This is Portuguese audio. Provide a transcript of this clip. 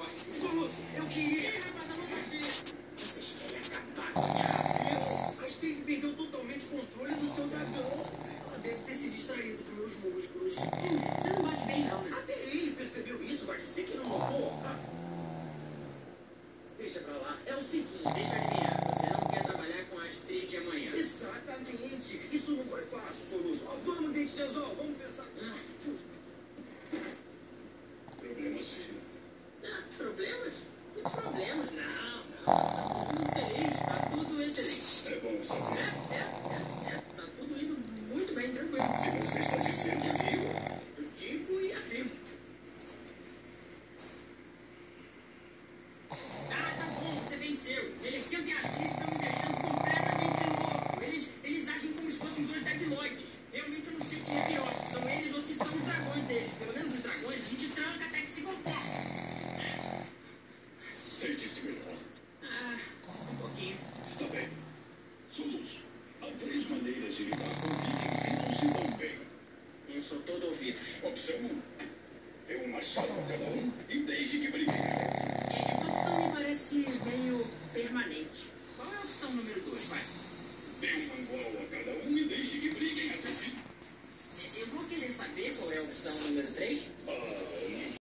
corre. Soluço, eu queria. Rapaz, eu não vi. Vocês querem acabar com a minha raça? A Astrid perdeu totalmente o controle do seu dragão. Ela deve ter se distraído com meus músculos. Você não bate bem, não, né? Até ele percebeu isso, vai dizer que não notou. Deixa pra lá. É o seguinte. Deixa eu adivinhar. Você não quer trabalhar com a Astrid amanhã. Exatamente. Isso não foi fácil, Soluço. Ó, vamos, dente de anzol. Vamos pensar. Problemas, filho. Ah, problemas? Que problemas? Não. Tá tudo feliz. Tá tudo excelente. É bom saber. Tá tudo indo muito bem, tranquilo. Se você está dizendo, eu digo. Eu digo e afirmo. Ah, tá bom, você venceu. Melequento e a Astrid estão me deixando completamente louco. Eles agem como se fossem dois debiloides. Realmente eu não sei quem é pior, se são eles ou se são os dragões deles. Pelo menos os dragões a gente tranca até que se comportam. Sente-se melhor. Ah, um pouquinho. Está bem. Soluço. Há 3 maneiras de lidar com vikings que não se dão bem. Eu sou todo ouvidos. Opção 1. Dê um machado a cada um e deixe que briguem. Essa opção me parece meio permanente. Qual é a opção número 2, vai? Dê um mangual a cada um e deixe que briguem até o fim. Eu vou querer saber qual é a opção número 3. Ah,